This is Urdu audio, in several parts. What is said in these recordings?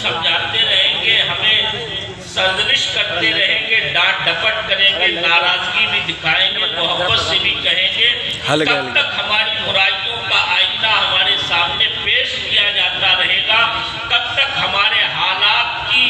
سمجھاتے رہیں گے، ہمیں سرزنش کرتے رہیں گے، ڈانٹ ڈپٹ کریں گے، ناراضگی بھی دکھائیں گے، محبت سے بھی کہیں گے، کب تک ہماری برائیوں کا آئینہ ہمارے سامنے پیش کیا جاتا رہے گا؟ کب تک ہمارے حالات کی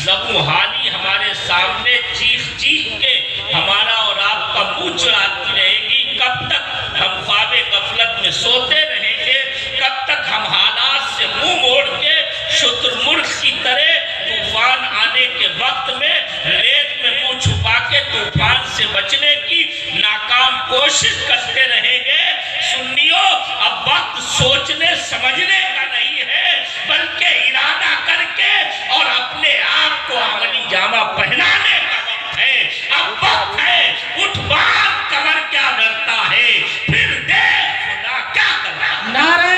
زبوں حالی ہمارے سامنے چیخ چیخ کے ہمارا اور آپ کا منہ چڑھاتی رہے گی؟ کب تک ہم خواب غفلت میں سوتے رہیں گے؟ کب تک ہم حالات سے منہ موڑ کے شتر مرغ کی طرح طوفان آنے کے وقت میں ریت میں منہ چھپا کے طوفان سے بچنے کی ناکام کوشش کرتے رہیں گے؟ سنیو، اب وقت سوچنے سمجھنے کا نہیں ہے، بلکہ ارادہ کر کے اور اپنے آپ کو عملی جامہ پہنانے کا وقت ہے۔ اب وقت ہے، اٹھ بات کمر کیا ڈرتا ہے، پھر دیکھ خدا کیا کر رہا ہے۔ نعرہ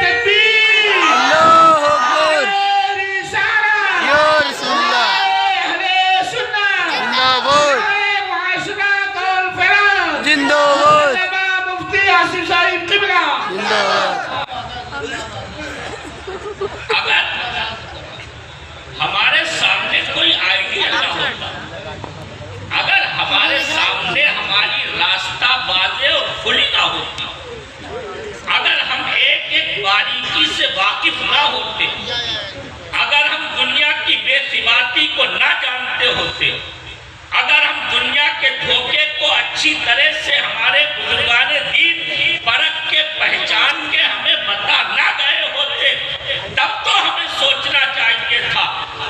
تکبیر، اللہ اکبر، نعرہ رسالہ، یا رسول اللہ، اہل سنت، زندہ باد، نعرہ معاشرہ قول فرض، زندہ باد، علامہ مفتی آصف صاحب قبلہ، زندہ باد۔ اگر ہمارے سامنے کوئی آئیڈیا نہ ہوتا، اگر ہمارے سامنے ہماری راستہ واضح اور کھلی نہ ہوتی، اگر ہم ایک ایک باریکی سے واقف نہ ہوتے، اگر ہم دنیا کی بے ثباتی کو نہ جانتے ہوتے، اگر ہم دنیا کے دھوکے کو اچھی طرح سے ہمارے بزرگان دین پرکھ کے پہچان کے ہمیں بتا نہ گئے ہوتے، تب تو ہمیں سوچنا چاہیے تھا،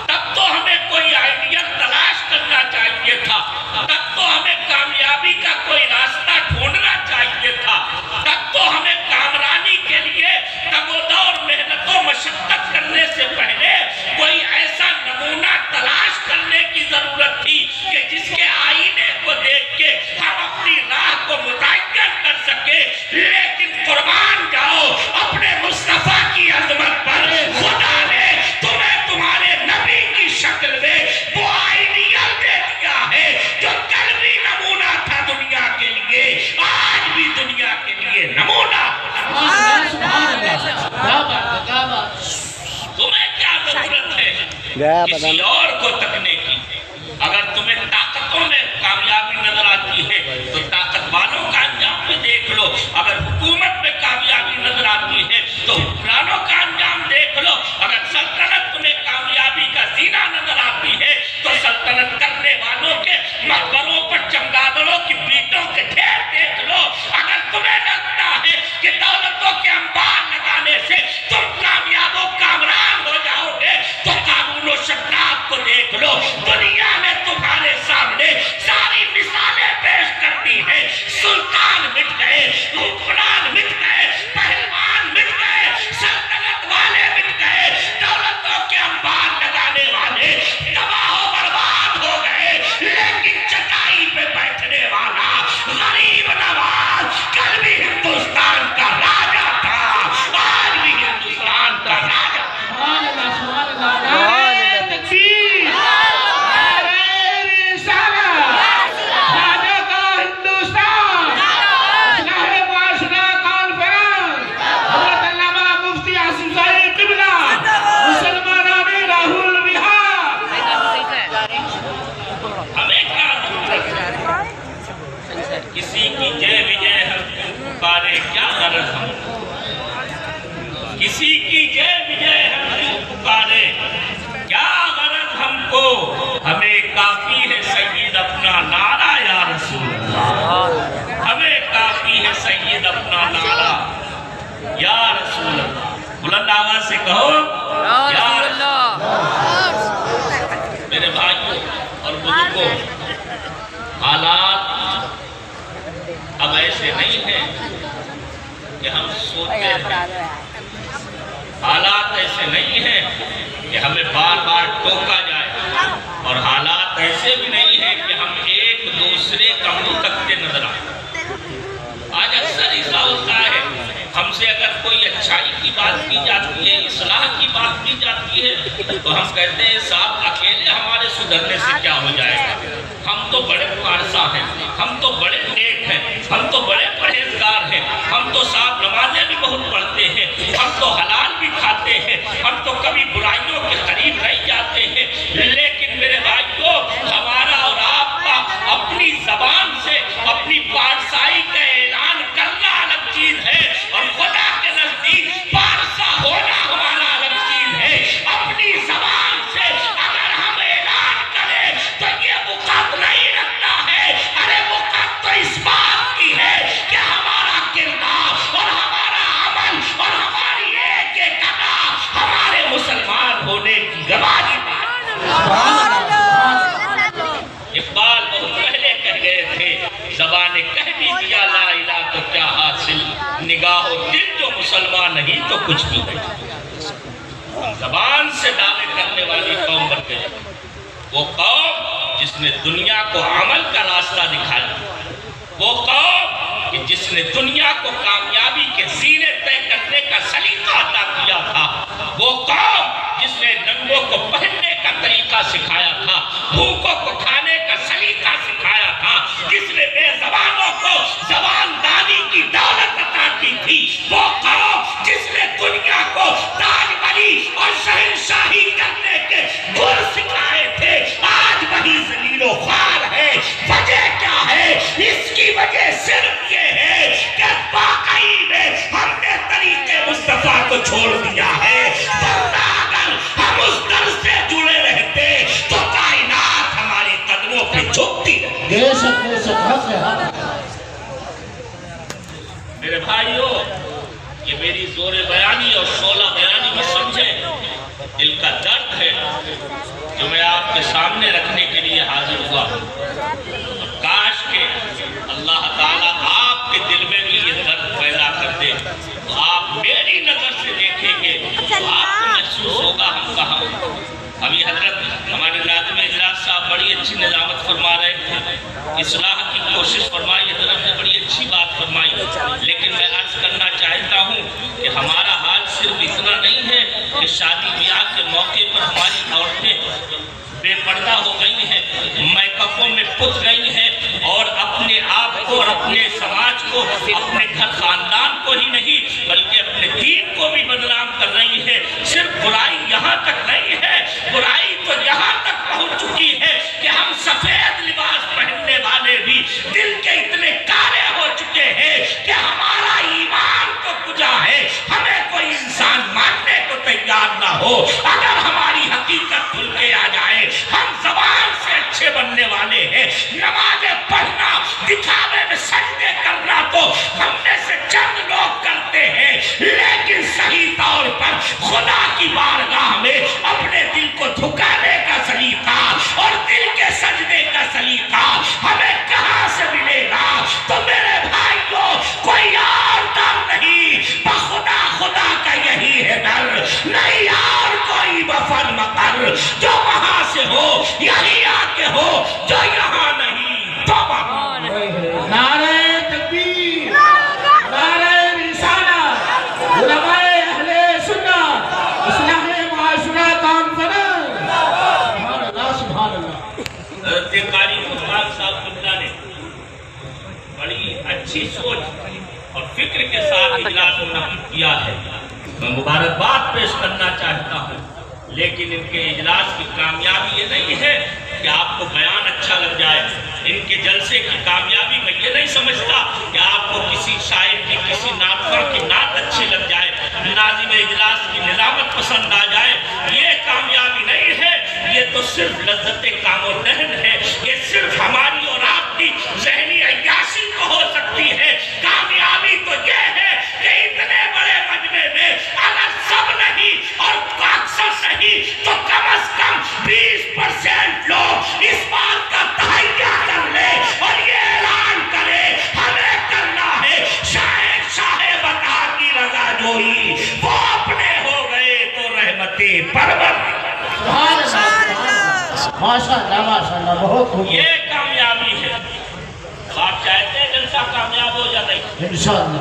تب تو ہمیں کوئی آئیڈیا تلاش کرنا چاہیے تھا، تب تو ہمیں کامیابی کا کوئی راستہ ڈھونڈنا چاہیے تھا، تب تو ہمیں کامرانی کے لیے تگ و دو اور محنت و مشقت کرنے سے پہلے کوئی ایسا نمونہ تلاش کرنے کی ضرورت تھی کہ جس کے آئینے کو دیکھ کے ہم اپنی راہ کو متعین کر سکے۔ لیکن قربان جاؤ اپنے مصطفیٰ کی عظمت پر، خدا نے تمہیں تمہارے نبی کی شکل میں وہ آئیڈیا دے دیا ہے جو کل بھی نمونہ تھا دنیا کے لیے، آج بھی دنیا کے لیے نمونہ۔ تمہیں کیا ضرورت ہے کسی اور کو تکنے کی؟ اگر تمہیں طاقتوں میں کامیابی نظر آتی ہے تو طاقت والوں کا انجام بھی دیکھ لو، اگر حکومت میں کامیابی نظر آتی ہے تو حکمرانوں کا انجام دیکھ لو، اگر سلطنت تمہیں کامیابی کا زینہ نظر آتی ہے تو سلطنت کرنے والوں کے مقبروں پر چمگادڑوں کی بیٹوں کے ڈھیر دیکھ لو، اگر تمہیں لگتا ہے کہ دولتوں کے انبار لگانے سے تم کامیاب و کامران ہو جاؤ گے تو قارون و شداد کو دیکھ لو، دنیا نے تمہارے سامنے ساری مثالیں پیش کرتی ہیں، سلطان مٹ گئے، حکمران مٹ گئے، پہلوان مٹ گئے، سلطنت والے مٹ گئے، دولتوں کے انبار لگانے والے تباہ و برباد ہو گئے، لیکن چٹائی پہ بیٹھنے والا غریب نواز کل بھی ہندوستان کا راجا تھا، آج بھی ہندوستان کا راجا۔ سبحان اللہ، سبحان اللہ، نعرہ تکبیر، نعرہ رسالہ، راجا کا ہندوستان، اصلاح معاشرہ کانفرنس، حضرت علامہ مفتی آصف صاحب قبلہ، مسلمانان راہل بہار۔ ہمیں کیا ضرورت ہے کسی کی جے وجے ہم کو پکارے؟ کیا غرض ہم کو کسی کی جے وجے ہم کو پکارے؟ کیا غرض ہم کو؟ ہمیں کافی ہے سید اپنا نعرہ یا رسول اللہ، ہمیں کافی ہے سید اپنا نعرہ یا رسول اللہ۔ بلند آواز سے کہو یا رسول اللہ۔ میرے بھائیوں اور بزرگوں، حالات اب ایسے نہیں ہیں کہ ہم سوتے ہیں، حالات ایسے نہیں ہیں کہ ہمیں بار بار ٹوکا جائے، اور حالات ایسے بھی نہیں ہیں کہ ہم ایک دوسرے کا منہ تکتے نظر آئیں۔ آج اکثر ایسا ہوتا ہے، ہم سے اگر کوئی اچھائی کی بات کی جاتی ہے، اصلاح کی بات کی جاتی ہے تو ہم کہتے ہیں صاحب اکیلے ہمارے سدھرنے سے کیا ہو جائے گا، ہم تو بڑے پارسا ہیں، ہم تو بڑے نیک ہیں، ہم تو بڑے پرہیزگار ہیں، ہم تو نمازیں بھی بہت پڑھتے ہیں، ہم تو حلال بھی کھاتے ہیں، ہم تو کبھی برائیوں کے قریب ہونے کی گواہی دے۔ اقبال بہت پہلے کہہ گئے تھے، زبان نے کہہ بھی دیا لا الہ تو کیا حاصل، نگاہ و دل جو مسلمان نہیں تو کچھ بھی نہیں۔ زبان سے دعوے کرنے والی قوم بن گئی، وہ قوم جس نے دنیا کو عمل کا راستہ دکھایا، وہ قوم کہ جس نے دنیا کو کامیابی کے زینے طے کرنے کا سلیقہ عطا کیا تھا، وہ قوم جس نے ننگوں کو پہننے کا طریقہ سکھایا تھا، بھوکوں کو کھانے کا سلیقہ سکھایا تھا، جس نے بے زبانوں کو زبان دانی کی دولت عطا کی تھی، وہ قوم جس نے دنیا کو تاج ولی اور شہنشاہی کرنے کے گر سکھائے تھے، آج وہی ذلیل و خوار ہے۔ وجہ کیا ہے؟ اس کی وجہ صرف یہ ہے کہ واقعی میں ہم نے طریقے مصطفیٰ کو چھوڑ دیا ہے، ورنہ اگر ہم اس در سے جڑے رہتے تو کائنات ہمارے قدموں پہ جھکتی رہتی۔ میرے بھائیو، یہ میری زور بیانی اور شعلہ بیانی میں سمجھیں، دل کا درد ہے جو میں آپ کے سامنے رکھنے کے لیے حاضر ہوا ہوں۔ کاش کہ اللہ تعالیٰ آپ کے دل میں بھی یہ درد پیدا کر دے، تو آپ میری نظر سے دیکھیں گے تو آپ کو محسوس ہوگا ہم کہاں۔ ابھی حضرت ہمارے ناظم اجلاس صاحب بڑی اچھی نظامت فرما رہے تھے، اصلاح کی کوشش فرمائی، حضرت نے بڑی اچھی بات فرمائی، لیکن میں عرض کرنا چاہتا ہوں کہ ہمارا حال صرف اتنا نہیں ہے کہ شادی بیاہ کے موقع پر ہماری عورتیں بے پردہ ہو گئی ہیں، میک اپوں میں پت گئی ہیں، اور اپنے آپ کو اور اپنے سماج کو، اپنے گھر خاندان کو ہی نہیں بلکہ اپنے دین کو بھی بدنام کر رہی ہے۔ صرف برائی یہاں تک نہیں ہے، برائی تو یہاں تک پہنچ چکی ہے کہ ہم سفید لباس پہننے والے بھی دل کے اتنے کالے ہو چکے ہیں کہ ہمارا ایمان تو کجا ہے، ہمیں کوئی انسان ماننے کو تیار نہ ہو۔ اگر ہماری حقیقت کھل کے آ جائے، ہم زبان سے اچھے بننے والے ہیں، نمازیں پڑھنا، دکھاوے میں سجدے کرنا تو ہم میں سے چند لوگ کرتے ہیں، لیکن صحیح طور پر خدا کی بارگاہ میں اپنے دل کو دھکانے کا سلیقہ اور دل کے سجدے کا سلیقہ ہمیں کہاں سے ملے گا؟ تو میرے بھائیوں، کوئی اور در نہیں، بخدا خدا کا یہی ہے در، نہیں اور کوئی بفر مقر، جو وہاں سے ہو یہی آ کے ہو، جو یہاں نہیں تو وہاں۔ نعرہ تکبیر، نعرہ رسالت، علماء اہل سنت، اصلاح معاشرہ کانفرنس۔ سبحان اللہ، سبحان اللہ۔ حضرت قاری فرمان صاحب قبلہ نے بڑی اچھی سوچ اور فکر کے ساتھ اجلاس منعقد کیا ہے، میں مبارکباد پیش کرنا چاہتا ہوں، لیکن ان کے اجلاس کی کامیابی یہ نہیں ہے کہ آپ کو بیان اچھا لگ جائے۔ ان کے جلسے کی کامیابی میں یہ نہیں سمجھتا کہ آپ کو کسی شاعر کی، کسی نعتخواں کی نعت اچھی لگ جائے، ناظم اجلاس کی نظامت پسند آ جائے، یہ کامیابی نہیں ہے۔ یہ تو صرف لذت کام و دہن ہے، یہ صرف ہماری اور آپ کی ذہنی عیاشی کو ہو سکتی ہے۔ کامیابی تو یہ ہے کہ اتنے بڑے مجمع میں اگر سب نہیں اور اکثر نہیں تو کم از کم 20% لوگ اس بات کا تہیہ کر لے اور یہ اعلان کرے ہمیں کرنا ہے شاہ بتا کی رضا جوئی، وہ اپنے ہو گئے تو رحمتیں پرور۔ ماشاءاللہ، ماشاءاللہ، بہت خوب۔ یہ کامیابی ہے۔ اب آپ چاہتے ہیں جلسہ کامیاب ہو یا نہیں؟ انشاءاللہ،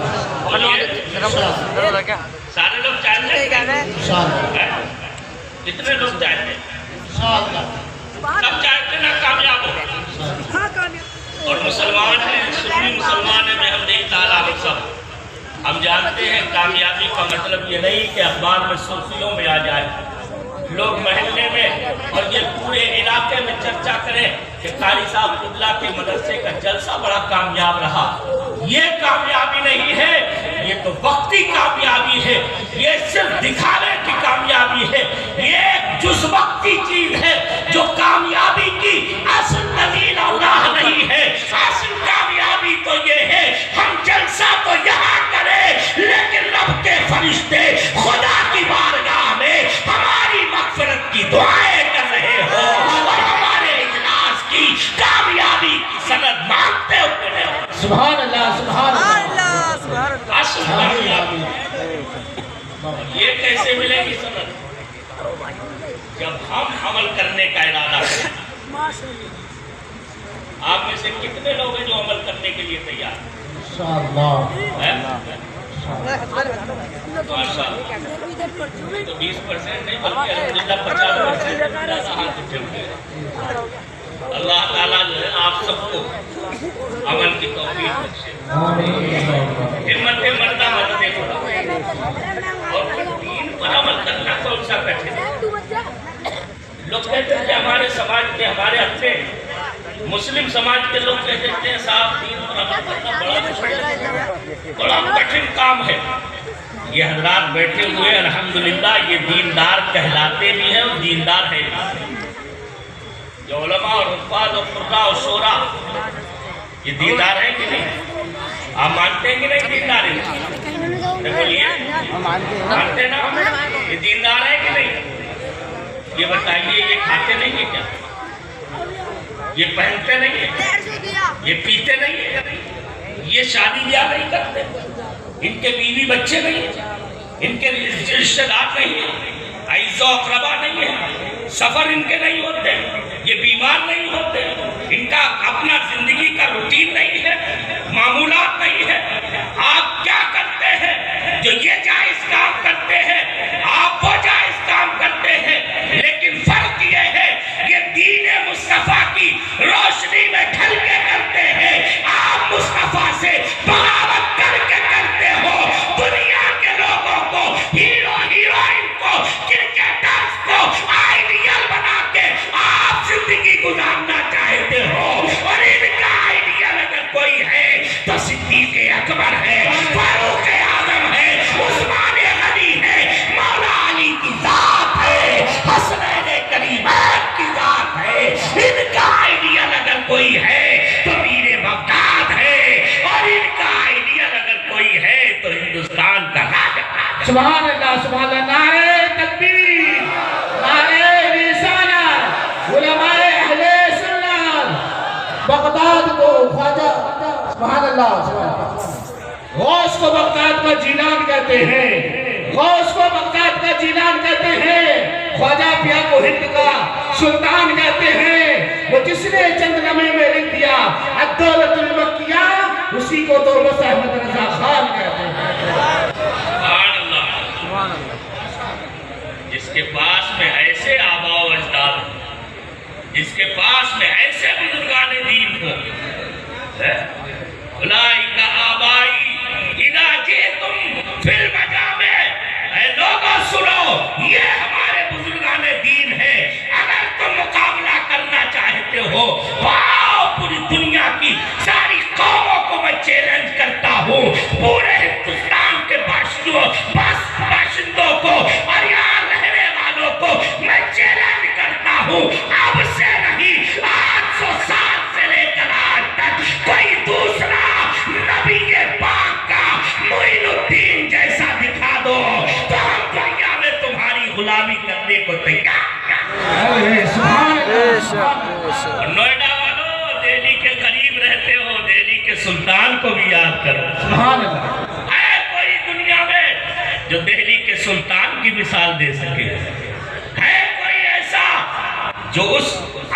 سارے لوگ چاہتے ہیں؟ انشاءاللہ، کتنے لوگ چاہتے ہیں؟ انشاءاللہ، سب چاہتے ہیں نا کامیاب ہو؟ اور مسلمان ہیں، سنی مسلمان ہیں، میں ہم نہیں تعالیٰ ہم سب ہم جانتے ہیں کامیابی کا مطلب یہ نہیں کہ اخبار میں سرخیوں میں آ جائے، لوگ محلے میں اور یہ پورے علاقے میں چرچا کریں کہ قاری صاحب قبلہ کے مدرسے کا جلسہ بڑا کامیاب رہا۔ یہ کامیابی نہیں ہے، یہ تو وقتی کامیابی ہے، یہ صرف دکھانے کی کامیابی ہے، یہ ایک جز وقتی چیز ہے جو کامیابی کی اصل دلیل اللہ نہیں ہے۔ اصل کامیابی تو یہ ہے ہم جلسہ تو یہاں کریں لیکن رب کے فرشتے خدا کی بارگاہ میں ہماری مغفرت سبحان اللہ سبحان اللہ یہ کیسے ملے گی سند؟ جب ہم عمل کرنے کا ارادہ کریں. آپ میں سے کتنے لوگ ہیں جو عمل کرنے کے لیے تیار انشاءاللہ ہیں؟ ماشاء اللہ. تو 20% نہیں بلکہ الحمدللہ 50% زیادہ ہاتھ اٹھے ہوئے ہیں. اللہ تعالیٰ جو ہے آپ سب کو عمل کی توفیق بخشے. ہمت مردہ مدد خدا. اور دین پر عمل کرنا کون سا کٹھن ہے؟ لوگ کہتے ہیں کہ ہمارے سماج کے ہمارے اچھے مسلم سماج کے لوگ کہتے ہیں صاحب دین پر عمل کرنا بڑا کٹھن کام ہے. یہ حضرات بیٹھے ہوئے الحمدللہ یہ دیندار کہلاتے بھی ہیں اور دیندار ہے. جو علماء اور حفاظ اور قراء اور شورا یہ دیندار ہیں کہ نہیں؟ آپ مانتے ہیں کہ نہیں دیندار ہیں؟ بولیے مانتے نا؟ یہ دیندار ہے کہ نہیں؟ یہ بتائیے یہ کھاتے نہیں ہیں کیا؟ یہ پہنتے نہیں ہیں؟ یہ پیتے نہیں ہیں؟ یہ شادی بیاہ نہیں کرتے؟ ان کے بیوی بچے نہیں ہیں؟ ان کے رشتہ دار نہیں ہیں؟ عزیز و اقربا نہیں ہیں؟ سفر ان کے نہیں ہوتے؟ یہ بیمار نہیں ہوتے؟ ان کا اپنا زندگی کا روٹین نہیں ہے؟ معمولات نہیں ہے؟ آپ کیا کرتے ہیں جو یہ جائز کام کرتے ہیں؟ آپ وہ جائز کام کرتے ہیں، لیکن فرق یہ ہے کہ دین مصطفیٰ کی روشنی میں ڈھل کے کرتے ہیں. آپ مصطفیٰ سے بغاوت کر کے کرتے ہو. دنیا کے لوگوں کو ہیرو ہیروئن کو کرکٹرز کو آئیڈیل بنا کے آپ زندگی گزارنا چاہتے ہو. اور ان کا آئیڈیل اگر کوئی ہے تو صدیق اکبر ہے، فاروق اعظم ہے، عثمان غنی ہے، مولا علی کی ذات ہے، حسنین کریمین کی ذات ہے. ان کا آئیڈیل اگر کوئی ہے تو میر بغداد ہے. اور ان کا آئیڈیل اگر کوئی ہے تو ہندوستان کا راجہ. سبحان اللہ سبحان اللہ. نعرہ تکبیر، نعرہ رسالت، علماء اہل سنت. بغداد کو خواجہ سبحان اللہ سبحان اللہ غوث کو بغداد کا جیلان کہتے ہیں. غوث کو بغداد کا جیلان کہتے ہیں. خواجہ پیا کو ہند کا سلطان کہتے ہیں. وہ جس نے چند لمحے میں لکھ دیا الدولت المکیہ، اسی کو تو بس احمد رضا خان کہتے ہیں. سبحان اللہ. جس کے پاس میں ایسے آباء و اجداد ہوں، جس کے پاس میں ایسے بزرگان دین ہوں. اولئک آبائی اذا جئتم فی المجامع. اے لوگوں سنو، یہ ہمارے بزرگان دین ہے. اگر تم مقابلہ کرنا چاہتے ہو واؤ، پوری دنیا کی ساری قوموں کو میں چیلنج کرتا ہوں. پورے ہندوستان کے باشندوں کو اور یہاں رہنے والوں کو میں چیلنج کرتا ہوں. اب سے نہیں، 800 سال سے لے کر آج تک کوئی دوسرا نبی پاک کا معین الدین جیسا دکھا دو تو ہم دنیا میں تمہاری غلامی کرنے کو تیار ہیں. نوئیڈا والوں، دہلی کے قریب رہتے ہو، دہلی کے سلطان کو بھی یاد کرو. سبحان اللہ. ہے کوئی دنیا میں جو دہلی کے سلطان کی مثال دے سکے؟ ہے کوئی ایسا جو اس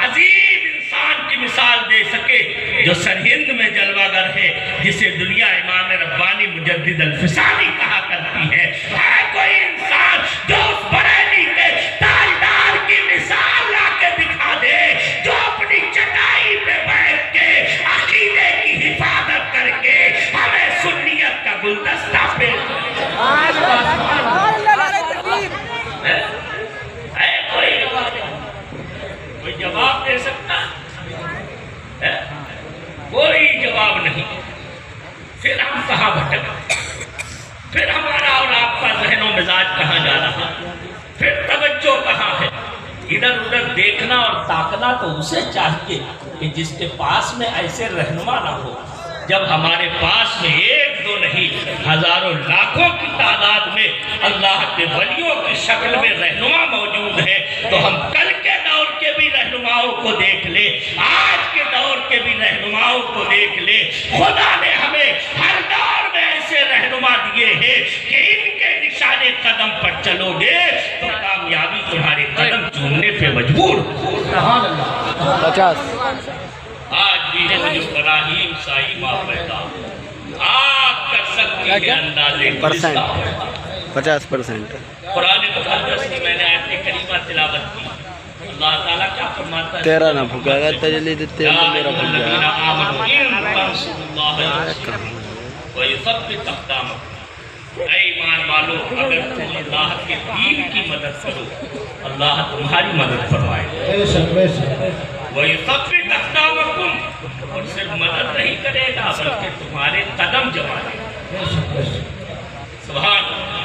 عظیم انسان کی مثال دے سکے جو سرہند میں جلوہ گر ہے، جسے دنیا امام ربانی مجدد الفسانی کہا کرتی ہے؟ ہے کوئی انسان جو اس بریلی کے تاجدار کی مثال لا کے دکھا دے، جو اپنی چٹائی پہ بیٹھ کے عقیدے کی حفاظت کر کے ہمیں سنیت کا گلدستہ پیش کرے؟ ہے کوئی جواب دے سکتا؟ کوئی جواب نہیں. پھر ہم کہاں بھٹک؟ پھر ہمارا اور آپ کا ذہن و مزاج کہاں جا رہا؟ پھر توجہ کہاں ہے؟ ادھر ادھر دیکھنا اور تاکنا تو اسے چاہیے کہ جس کے پاس میں ایسے رہنما نہ ہو. جب ہمارے پاس میں ایک دو نہیں، ہزاروں لاکھوں کی تعداد میں اللہ کے ولیوں کی شکل میں رہنما موجود ہے، تو ہم کل کے دور کے بھی رہنماؤں کو دیکھ لیں، آج کے دور کے کے بھی رہنماؤں کو دیکھ لے. خدا نے ہمیں ہر دور میں ایسے رہنما دیے ہیں کہ ان کے نشانے قدم پر چلو گے تو کامیابی تمہارے قدم چومنے پہ مجبور. سبحان اللہ. 50. آج بھی جو ابراہیم سائی ماں پیدا آپ کر سکتی ہے اندازے 50%. قرآن مقدس کی میں نے آیت کریمہ تلاوت کی. اللہ تعالیٰ کیا فرماتا ہے؟ تیرا نہ پھکا گا تجلی دیتے ہیں تو میرا پھک الذین گیا. آمنوا ان تنصروا اللہ ویثبت اقدامکم. اے ایمان والو اگر تم اللہ کے دین کی مدد کرو اللہ تمہاری مدد فرمائے گا. بے شک بے شک. وَيُثَبِّتْ أَقْدَامَكُمْ. اور صرف مدد نہیں کرے گا بلکہ تمہارے قدم جمائے گا. بے شک بے شک. سبحان اللہ.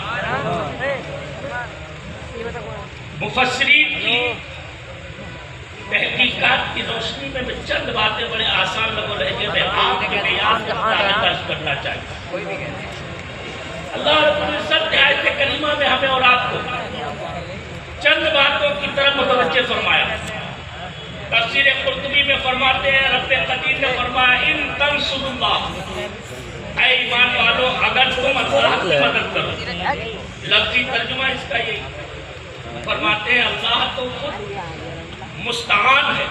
مفسرین کی تحقیقات کی روشنی میں چند باتیں بڑے آسان لگو لہجے میں آپ کے بیان کے مطابق درج کرنا چاہیے. اللہ رب العزت نے آیت کریمہ میں ہمیں اور آپ کو چند باتوں کی طرف متوجہ فرمایا. تفسیر قرطبی میں فرماتے ہیں رب قدیر نے فرمایا ان تنصروا اللہ. اے ایمان والو اگر تم اللہ کی مدد کرو. لفظی ترجمہ اس کا یہی فرماتے ہیں اللہ تو خود مستعان ہے.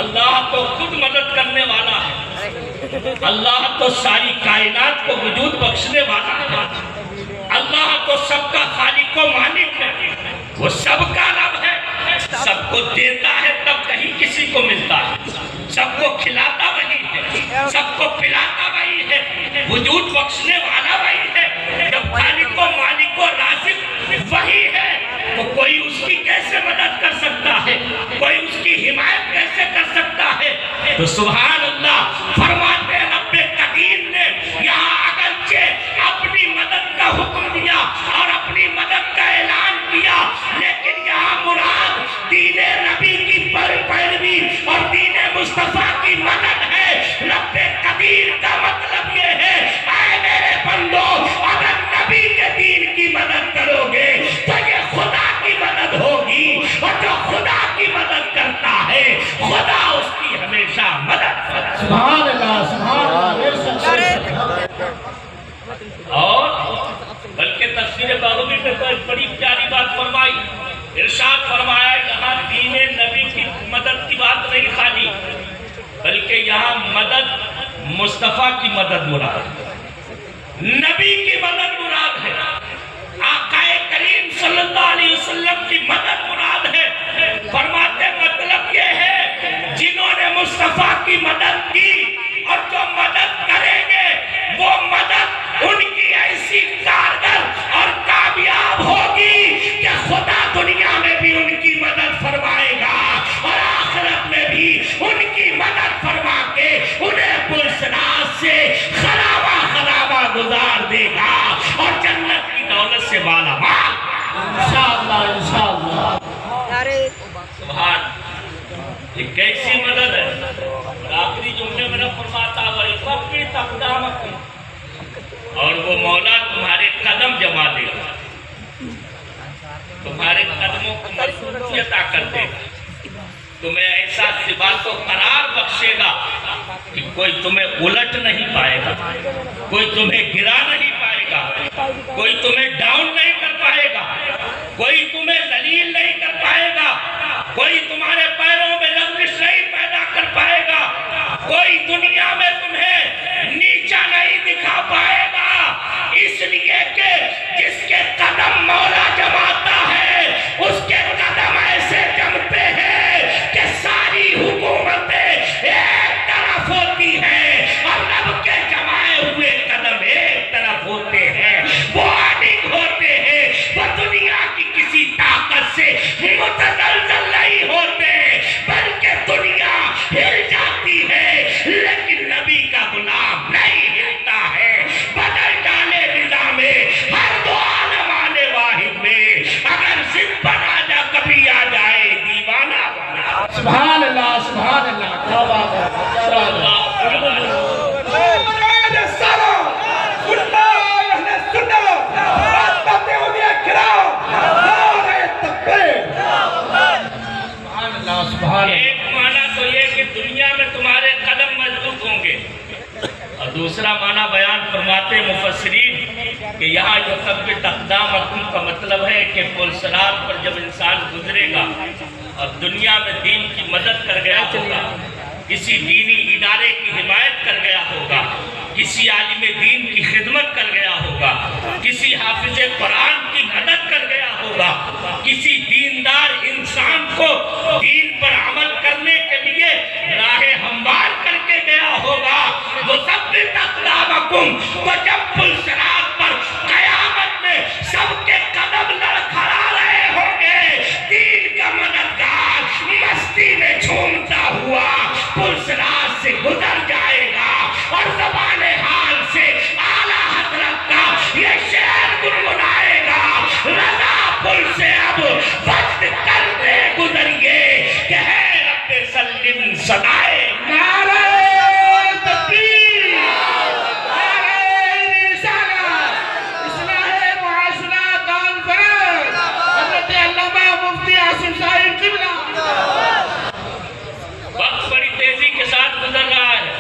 اللہ تو خود مدد کرنے والا ہے. اللہ تو ساری کائنات کو وجود بخشنے والا ہے. اللہ تو سب کا خالق و مالک ہے. وہ سب کا رب ہے. سب کو دیتا ہے تب کہیں کسی کو ملتا ہے. سب کو کھلاتا وہی ہے. سب کو پلاتا وہی ہے. وجود بخشنے والا وہی ہے. جب خالق و مالک و رازق وہی ہے تو کوئی اس کی کیسے مدد کر سکتا ہے؟ کوئی اس کی حمایت کیسے کر سکتا ہے؟ تو سبحان اللہ فرماتے ہیں رب قدیر نے یہاں اگرچہ اپنی مدد کا حکم دیا اور اپنی مدد کا اعلان کیا لیکن یہاں مراد دین نبی کی پیروی اور دین مصطفیٰ کی مدد ہے. رب قدیر کا مطلب یہ ہے اے میرے بندو اگر نبی کے دین کی مدد کرو گے تو یہ خدا کی مدد ہوگی اور جو خدا کی مدد کرتا ہے خدا اس کی ہمیشہ مدد کرتا ہے. سبحان اللہ سبحان اللہ. بے شک بے شک. اور بلکہ تفسیر باغوی میں تو ایک بڑی پیاری بات فرمائی. ارشاد فرمایا یہاں دین نبی کی مدد کی بات نہیں خالی بلکہ یہاں مدد مصطفیٰ کی مدد مراد ہے. نبی کی مدد مراد ہے. آقا کریم صلی اللہ علیہ وسلم کی مدد مراد ہے. فرماتے مطلب یہ ہے جنہوں نے مصطفیٰ کی مدد کی اور جو مدد کریں گے وہ مدد ان کی ایسی کارگر اور کامیاب ہوگی کہ خدا دنیا میں بھی ان کی مدد فرمائے گا اور آخرت میں بھی ان کی مدد فرما کے انہیں پرسراج سے خرابہ گزار دے گا اور جنت کی دولت سے بالا مال. انشاءاللہ انشاءاللہ. سبحان. یہ کیسی مدد ہے؟ اور آخری جملے میں فرماتا وَيُثَبِّتْ أَقْدَامَكُمْ. اور وہ مولا تمہارے قدم جما دے گا. تمہارے قدموں کو مضبوطی عطا کر دے گا. تمہیں ایسا ثبات و قرار بخشے گا کہ کوئی تمہیں الٹ نہیں پائے گا. کوئی تمہیں گرا نہیں پائے گا. کوئی تمہیں ڈاؤن نہیں کر پائے گا. کوئی تمہیں ذلیل نہیں کر پائے گا. کوئی تمہارے پیروں میں لغزش نہیں پیدا کر پائے گا. کوئی دنیا میں تمہیں نیچا نہیں دکھا پائے گا. اس لیے کہ جس کے قدم مولا جماتا ہے اس کے قدم ایسے جمتے ہیں کہ ساری حکومتیں ایک طرف ہوتی ہیں اور رب کے جمائے ہوئے قدم ایک طرف ہوتے ہیں. وہ عالم ہوتے ہیں. وہ دنیا کی کسی طاقت سے دوسرا معنی بیان فرماتے مفسرین کہ یہاں یثبت اقدامکم کا مطلب ہے کہ پلسرات پر جب انسان گزرے گا اور دنیا میں دین کی مدد کر گیا ہوگا، کسی دینی ادارے کی حمایت کر گیا ہوگا، کسی عالم دین کی خدمت کر گیا ہوگا، کسی حافظ قرآن کی مدد کر گیا ہوگا، کسی دیندار انسان کو دین پر عمل کرنے کے لیے راہ ہموار کر کے گیا ہوگا، مثبت اقدامکم، تو جب پلسرات پر قیامت میں سب کے قدم لڑکھڑا رہے ہوں گے، دین کا مددگار مستی میں جھومتا ہوا پلسرات سے گزر جائے گا اور زبان حال سے اعلیٰ حضرت کا یہ شعر گنگنائے گا، رضا پل سے اب وقت کرتے گزریے کہ ہے رب سلم صدائے نعرہ تکبیر، نعرہ رسالت، اصلاح معاشرہ کانفرنس، حضرت علامہ مفتی عاصم صاحب قبلہ۔ وقت بڑی تیزی کے ساتھ گزر رہا ہے،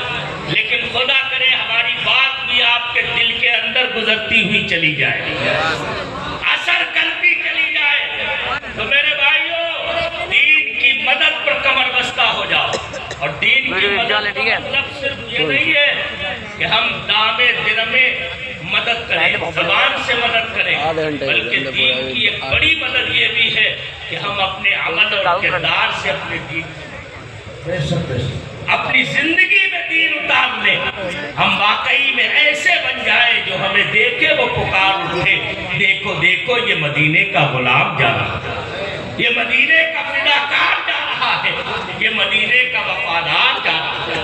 لیکن خدا کرے ہماری بات بھی آپ کے دل کے اندر گزرتی ہوئی چلی جائے، اثر کرتی چلی جائے۔ تو میرے بھائیوں، دین کی مدد پر کمر بستہ ہو جاؤ، اور دین کی مدد کا مطلب صرف یہ نہیں ہے کہ ہم دامے درمے مدد کریں، زبان سے مدد کریں، بلکہ دین کی ایک بڑی مدد یہ بھی ہے کہ ہم اپنے عمل اور کردار سے اپنے دین اپنی زندگی میں دین اتار لیں، ہم واقعی میں ایسے بن جائیں جو ہمیں دیکھے وہ پکار اٹھے، دیکھو دیکھو یہ مدینے کا غلام جا رہا ہے، یہ مدینے کا فداکار جا رہا ہے، یہ مدینے کا وفادار جا رہا ہے۔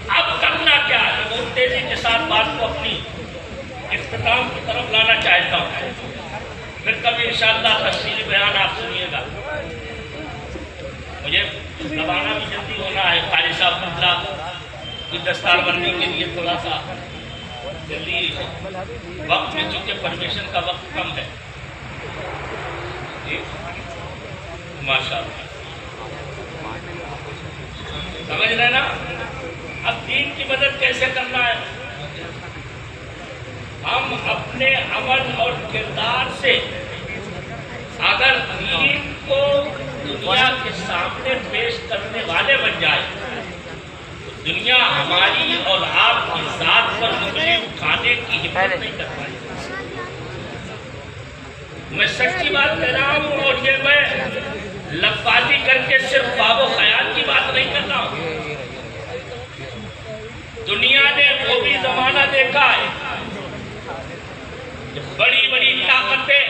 اب کرنا کیا ہے؟ بہت تیزی کے ساتھ بات کو اپنی اختتام کی طرف لانا چاہتا ہوں، پھر کبھی انشاءاللہ تفصیلی بیان آپ سنیے گا۔ مجھے روانہ بھی جلدی ہونا ہے، قاری صاحب مطلب کی دستار بندی کے لیے تھوڑا سا جلدی وقت میں، چونکہ پرمیشن کا وقت کم ہے۔ ماشاءاللہ سمجھ رہے نا؟ اب دین کی مدد کیسے کرنا ہے؟ ہم اپنے عمل اور کردار سے اگر دین کو دنیا کے سامنے پیش کرنے والے بن جائے، دنیا ہماری اور آپ کی ذات پر انگلی اٹھانے کی ہمت نہیں کر پائے۔ میں سچی بات کہہ رہا ہوں، اور یہ میں لب بازی کر کے صرف خواب و خیال کی بات نہیں کر رہا ہوں۔ دنیا نے وہ بھی زمانہ دیکھا ہے، بڑی بڑی طاقتیں،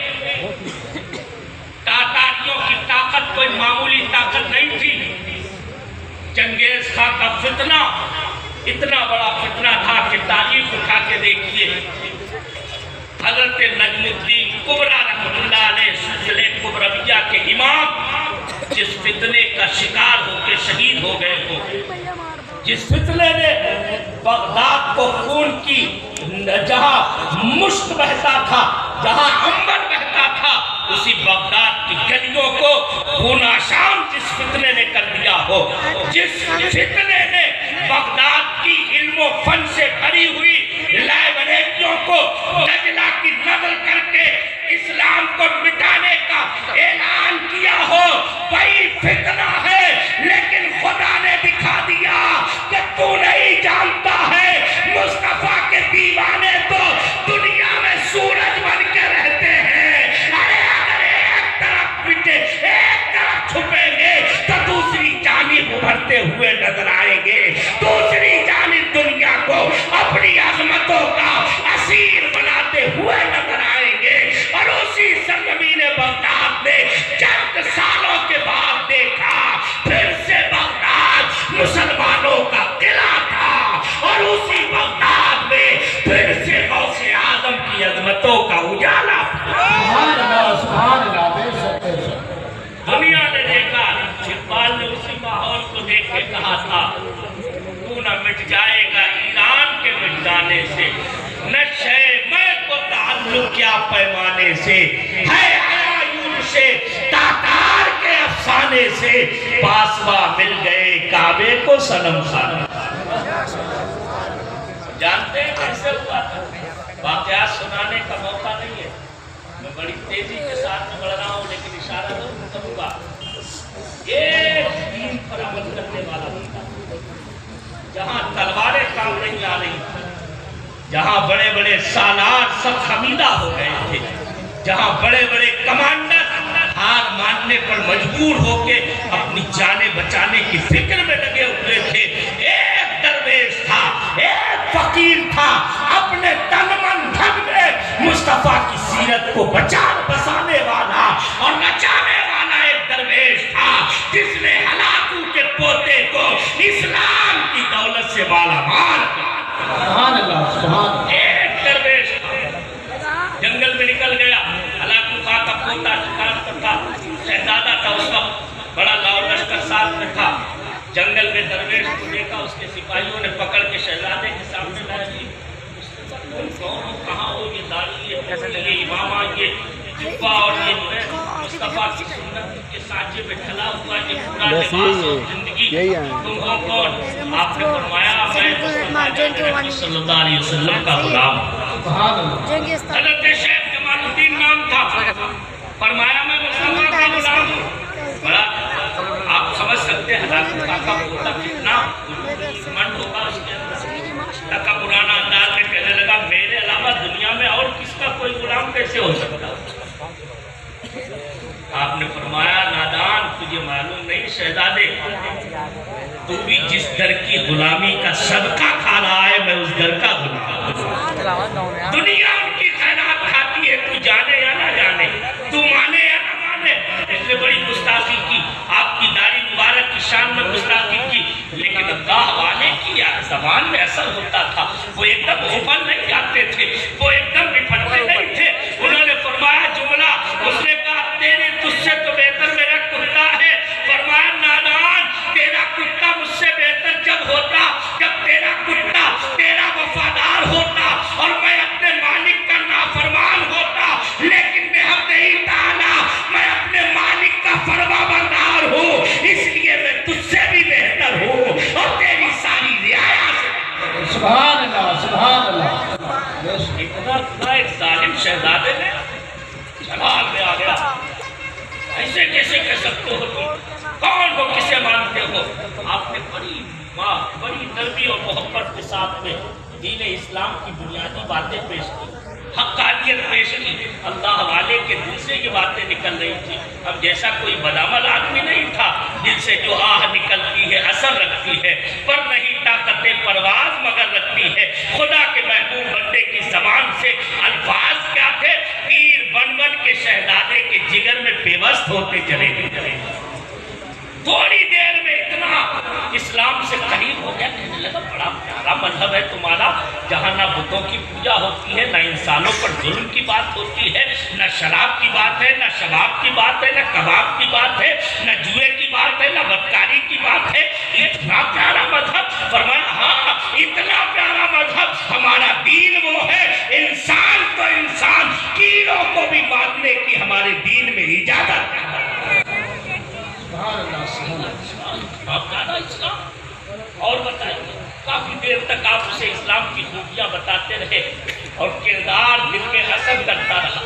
تاتاریوں کی طاقت کوئی معمولی طاقت نہیں تھی۔ چنگیز خان کا فتنہ اتنا بڑا فتنہ تھا کہ تاریخ اٹھا کے دیکھیے، حضرت نجم الدین کبریٰ رحمۃ اللہ علیہ سلسلے کبرویہ کے امام جس فتنے کا شکار ہو کے شہید ہو گئے ہو، جس فتنے نے بغداد کو خون کی جہاں مشت بہتا تھا، جہاں عنبر بہتا تھا، اسی بغداد کی گلیوں کو خون آشام جس فتنے نے کر دیا ہو، جس فتنے نے بغداد کی علم و فن سے بھری ہوئی لائبریریوں کو دجلہ کی نذر کر کے اسلام کو مٹانے کا اعلان کیا ہو، وہی فتنہ ہے۔ لیکن خدا نے دکھا دیا کہ تو نہیں جانتا ہے، مصطفیٰ کے دیوانے تو دنیا میں سورج بن کے رہتے ہیں۔ ارے اگر ایک طرف مٹے، ایک طرف چھپیں گے تو دوسری جانب ابھرتے ہوئے نظر آئیں گے، دوسری جانب دنیا کو اپنی عظمتوں کا اسیر بناتے ہوئے نظر آئیں گے۔ اور اسی سرزمین بغداد میں چند سالوں کے بعد دیکھا، پھر سے بغداد مسلمانوں کا قلعہ تھا، اور اسی بغداد میں پھر سے غوث اعظم کی عظمتوں کا اجالا۔ سبحان اللہ، سبحان اللہ، بے شک بے شک۔ دنیا نے دیکھا، اقبال نے اسی ماحول کو دیکھ کے کہا تھا، تو نہ مٹ جائے گا ایران کے مٹ جانے سے، نشے میں کو تعلق کیا پیمانے سے، ہے آیا یون سے تاتار کے افسانے سے، پاسوا مل گئے کعبے کو صنم خانے۔ جانتے ہیں کیسے ہوا تھا؟ واقعات سنانے کا موقع نہیں ہے، میں بڑی تیزی کے ساتھ میں بڑھ رہا ہوں، لیکن اشارہ ضرور کروں گا۔ ایک دین پر عمل کرنے والا بندہ، جہاں تلواریں کام نہیں آ رہی، جہاں بڑے بڑے سالار سب خمیدہ ہو گئے تھے، جہاں بڑے بڑے کمانڈر ہار ماننے پر مجبور ہو کے اپنی جانیں بچانے کی فکر میں لگے ہوئے تھے، ایک درویش تھا، ایک فقیر تھا، اپنے تن من دھن میں مصطفیٰ کی سیرت کو بچانے والا اور نچانے والا ایک درویش تھا، جس نے ہلاکو کے پوتے کو اسلام کی دولت سے مالا مال کیا۔ سبحان اللہ، سبحان اللہ۔ ایک درویش تھا، جنگل میں نکل گیا، ہلاکو خان کا پوتا شکار تھا، شہزادہ تھا، اس وقت بڑا لاؤ لشکر ساتھ میں تھا، جنگل میں درویش کو دیکھا، اس کے سپاہیوں نے پکڑ کے شہزادے کے سامنے لایا، جی تم کون ہو، کہاں ہو، یہ داڑھی، یہ امامہ، یہ جبہ اور یہ جو ہے مصطفیٰ کی سنت کے سانچے میں ڈھلا ہوا یہ پورا لباس اور زندگی، تم ہو کون؟ آپ نے فرمایا میں مصطفیٰ صلی اللہ علیہ وسلم کا غلام ہوں۔ سبحان اللہ۔ حضرت شیخ جمال الدین نام تھا، فرمایا میں مصطفیٰ کا غلام ہوں۔ بڑا آپ سمجھ سکتے ہیں ہلاکو خان کا پوتا کتنا مند ہوگا اس کے اندر، لکا پرانا انداز میں کہنے لگا میرے علاوہ دنیا میں اور کس کا کوئی غلام کیسے ہو سکتا؟ آپ نے فرمایا نادان تجھے معلوم نہیں شہزادے، تو بھی جس در کی غلامی کا صدقہ کھا رہا ہے میں اس در کا غلام ہوں۔ دنیا ان کی خیرات کھاتی ہے، تو جانے یا نہ جانے، تو مانے یا نہ مانے۔ اس نے بڑی گستاخی کی، آپ کی داڑھی مبارک کی شان میں گستاخی کی، لیکن اللہ والے کی زبان میں اثر ہوتا تھا، وہ ایک دم ابھر نہیں جاتے تھے، وہ ایک دم نپٹتے نہیں تھے۔ انہوں نے فرمایا جملہ، اس نے کہا تیرے تجھ سے تو بہتر میرا کتا ہے۔ فرمایا نادان تیرا کتا مجھ سے بہتر جب ہوتا جب تیرا کتا تیرا وفادار ہوتا اور میں اپنے مالک کا نافرمان ہوتا، لیکن بحمدہ تعالیٰ میں اپنے مالک کا فرما بردار ہوں، اس لیے میں تجھ سے بھی بہتر ہوں اور تیری ساری رعایا سے۔ سبحان اللہ، سبحان اللہ۔ اتنا ایک ظالم شہزادے نے جلال میں آ گیا، ایسے کیسے کہہ سکتے ہو تم؟ کون ہو، کسے مانتے ہو؟ آپ نے بڑی نرمی اور محبت کے ساتھ میں دین اسلام کی بنیادی باتیں پیش کی، حقانیت پیش کی، اللہ والے کے دل سے یہ باتیں نکل رہی تھی۔ اب جیسا کوئی بدعمل آدمی نہیں تھا، دل سے جو آہ نکلتی ہے اثر رکھتی ہے، پر نہیں طاقت پرواز مگر رکھتی ہے۔ خدا کے محبوب بندے کی زبان سے الفاظ کیا تھے؟ پیر بن بن کے شہزادے کے جگر میں پیوست ہوتے چلے گئے، تھوڑی دیر میں اتنا اسلام سے قریب ہو گیا، کہنے لگا بڑا پیارا مذہب ہے تمہارا، جہاں نہ بتوں کی پوجا ہوتی ہے، نہ انسانوں پر ظلم کی بات ہوتی ہے، نہ شراب کی بات ہے، نہ شباب کی بات ہے، نہ کباب کی بات ہے، نہ جوئے کی بات ہے، نہ بدکاری کی بات ہے، اتنا پیارا مذہب۔ فرمایا ہاں اتنا پیارا مذہب ہمارا دین وہ ہے، انسان تو انسان کیڑوں کو بھی ماننے کی ہمارے دین میں اجازت ہے۔ آپ زیادہ اسلام اور بتائیے، کافی دیر تک آپ اسے اسلام کی خوبیاں بتاتے رہے اور کردار دل میں اثر کرتا رہا،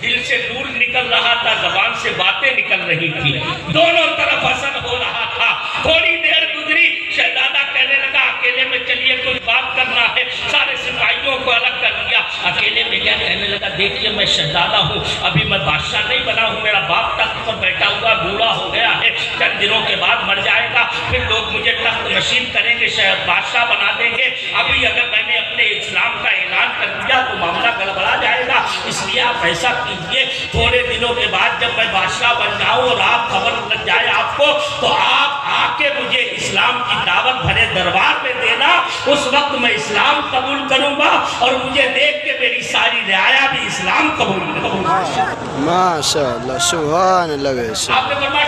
دل سے نور نکل رہا تھا، زبان سے باتیں نکل رہی تھی، دونوں طرف اثر ہو رہا تھا۔ تھوڑی دیر گزری، شہزادہ کہنے لگا اکیلے میں چلیے کچھ بات کرنا ہے، سارے سپاہیوں کو الگ کر دیا، اکیلے میں کیا کہنے لگا دیکھیے میں شہزادہ ہوں، ابھی میں بادشاہ نہیں بنا ہوں، میرا باپ تخت پر بیٹھا ہوا بوڑھا ہو گیا ہے، چند دنوں کے بعد مر جائے گا، پھر لوگ مجھے تخت نشین کریں گے، شاید بادشاہ بنا دیں گے، ابھی اگر میں نے اپنے اسلام کا اعلان کر دیا تو معاملہ گڑبڑا جائے گا، اس لیے آپ ایسا کیجئے تھوڑے دنوں کے بعد جب میں بادشاہ بن جاؤں اور آپ خبر لگ جائے آپ کو تو آپ آ کے مجھے اسلام کی دعوت بھرے دربار میں دینا، اس وقت میں اسلام قبول کروں گا اور مجھے دیکھ کے میری ساری رعایا بھی اسلام قبول کروں گا۔ ماشاءاللہ، سبحان اللہ۔ آپ نے فرمایا